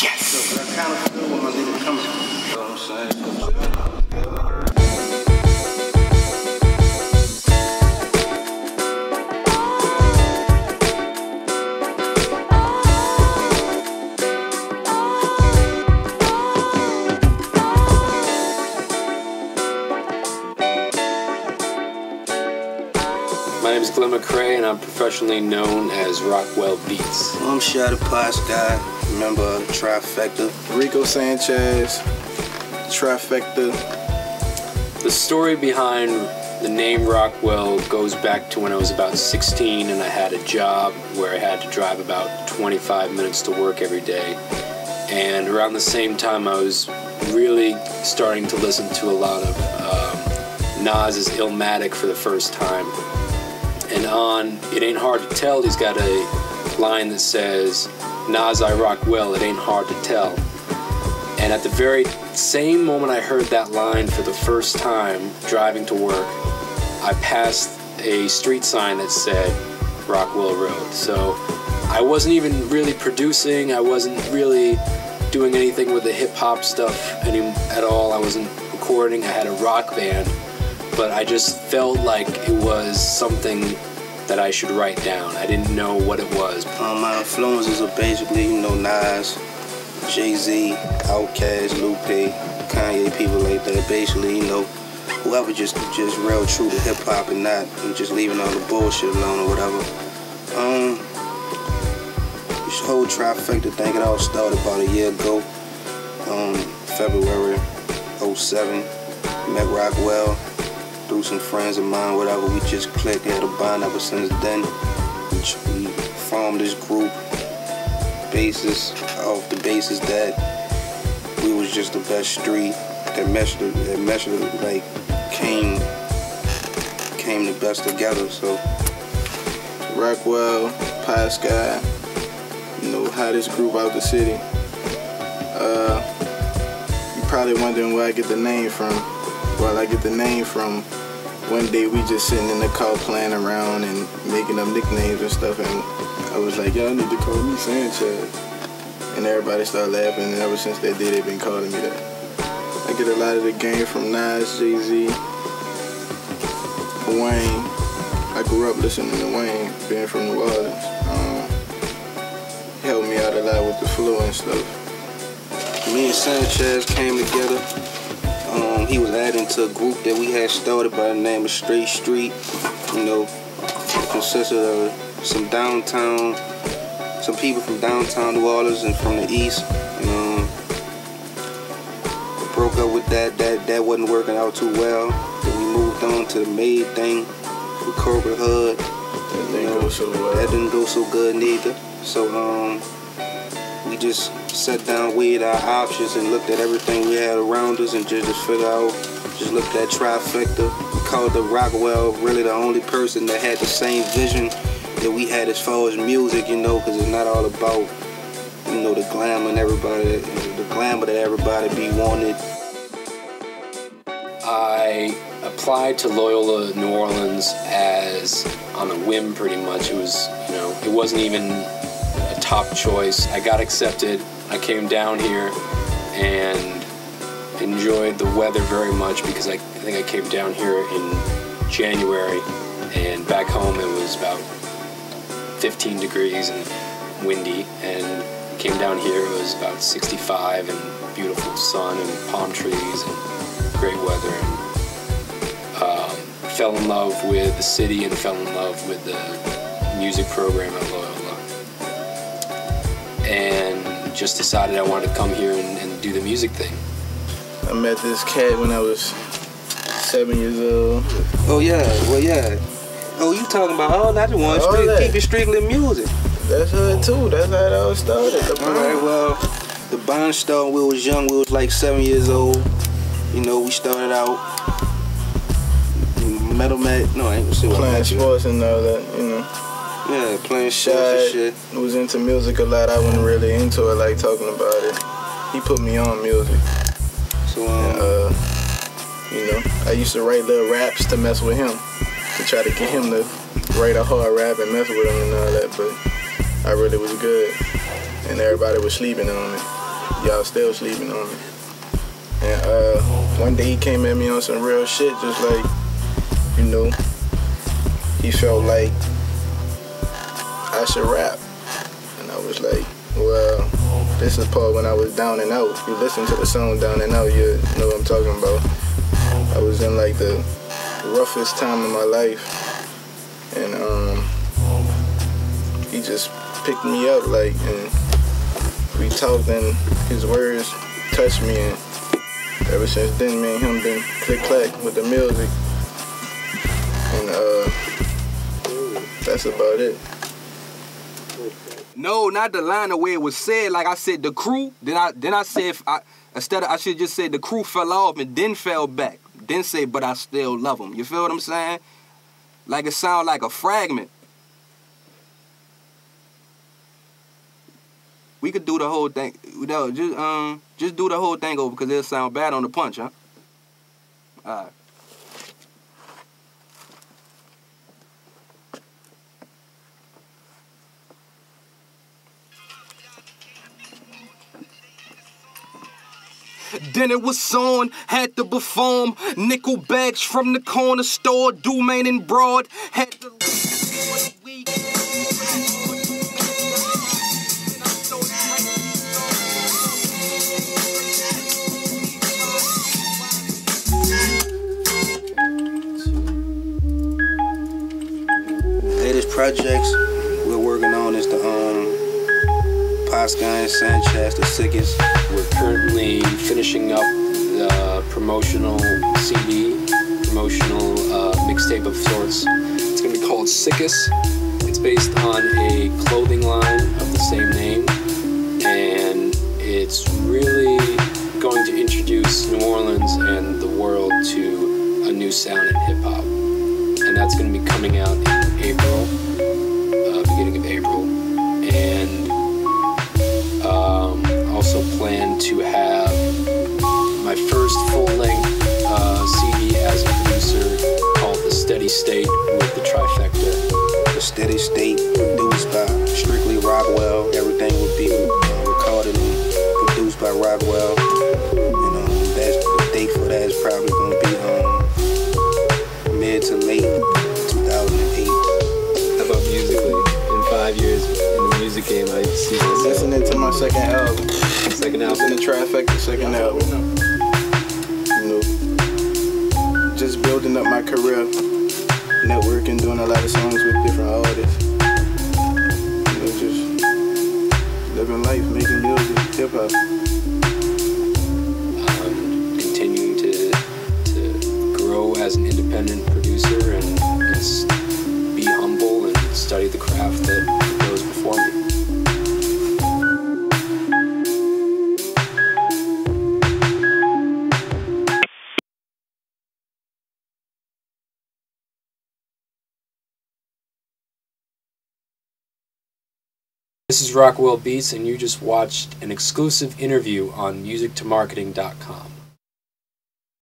Yes! So, I kind of feel when my nigga coming. You know what I'm saying? My name is Glenn McCrae, and I'm professionally known as Rockwell Beats. I'm Paasky, member of Trifecta. Riko Sanchez, Trifecta. The story behind the name Rockwell goes back to when I was about 16 and I had a job where I had to drive about 25 minutes to work every day. And around the same time I was really starting to listen to a lot of Nas's Illmatic for the first time. And on It Ain't Hard to Tell, he's got a line that says, Nas, I rock well, it ain't hard to tell. And at the very same moment I heard that line for the first time, driving to work, I passed a street sign that said Rockwell Road. So I wasn't even really producing, I wasn't really doing anything with the hip-hop stuff at all. I wasn't recording, I had a rock band. But I just felt like it was something that I should write down. I didn't know what it was. My influences are basically, Nas, Jay-Z, Outkast, Lupe, Kanye, people like that. Basically, whoever just real true to hip-hop and not just leaving all the bullshit alone or whatever. This whole Trifecta thing, it all started about a year ago. February 07, met Rockwell. Through some friends of mine, whatever, we just clicked, had a bond ever since then. We formed this group off the basis that we was just the best street that like came the best together. So Rockwell, Paasky, hottest group out the city. You're probably wondering where I get the name from. Well, I get the name from one day we just sitting in the car playing around and making up nicknames and stuff, and I was like, y'all need to call me Sanchez. And everybody started laughing, and ever since that day they've been calling me that. I get a lot of the game from Nas, Jay-Z, Wayne. I grew up listening to Wayne, being from New Orleans. He helped me out a lot with the flow and stuff. Me and Sanchez came together. He was adding to a group that we had started by the name of Straight Street. It consisted of some people from downtown New Orleans and from the East. Broke up with that wasn't working out too well. Then we moved on to the Made thing with Corporate Hood. That didn't go so well. That didn't go so good neither. So we just sat down, weighed our options, and looked at everything we had around us, and just figured out, just looked at Trifecta. We called the Rockwell really the only person that had the same vision that we had as far as music, because it's not all about, the glamour that everybody be wanted. I applied to Loyola New Orleans as on a whim, pretty much. It was, it wasn't even a top choice. I got accepted. I came down here and enjoyed the weather very much because I think I came down here in January, and back home it was about 15 degrees and windy, and came down here it was about 65 and beautiful sun and palm trees and great weather, and fell in love with the city and fell in love with the music program at Loyola, and just decided I wanted to come here and do the music thing. I met this cat when I was 7 years old. Oh yeah, well yeah. Oh, you talking about not the one keep it strictly music. That's her too. That's how it all started. Alright, well, the bond started when we was young. We was like 7 years old. We started out I ain't gonna say what playing sports and all that, Yeah, playing shots and shit. Was into music a lot. I wasn't really into it, like talking about it. He put me on music. So I used to write little raps to mess with him, to try to get him to write a hard rap and mess with him and all that. But I really was good, and everybody was sleeping on me. y'all still sleeping on me. And one day he came at me on some real shit, just like, you know, he felt like I should rap. And I was like, well, this is part when I was down and out. If you listen to the song Down and Out, you know what I'm talking about. I was in like the roughest time of my life. And he just picked me up, like, and we talked, and his words touched me, and ever since then, me and him been click-clack with the music. And that's about it. No, not the line the way it was said. Like I said, the crew. Then I said, I should just say the crew fell off and then fell back. Then say, but I still love them. You feel what I'm saying? Like it sound like a fragment. We could do the whole thing. No, just do the whole thing over because it'll sound bad on the punch, huh? All right. Then it was on, had to perform. Nickel bags from the corner store, Dumain and Broad. Had to latest projects we're working on is the Paasky and Sanchez, the sickest. We're currently finishing up the promotional CD, promotional mixtape of sorts. It's going to be called Sickest. It's based on a clothing line of the same name, and it's really going to introduce New Orleans and the world to a new sound in hip-hop. And that's going to be coming out in April, beginning of April. And also plan to have my first full-length CD as a producer called The Steady State with the Trifecta. The Steady State, produced by strictly Rockwell. Everything would be recorded and produced by Rockwell. And that's the date for that is probably going to be mid to late 2008. How about musically? In 5 years in the music game, I see this. Listening to my second album. Second album? Listening to Trifecta, second album. You know, just building up my career, networking, doing a lot of songs with different artists. You know, just living life, making music, hip-hop. Continuing to grow as an independent producer and just be humble and study the craft that goes before me. This is Rockwell Beats, and you just watched an exclusive interview on musictomarketing.com.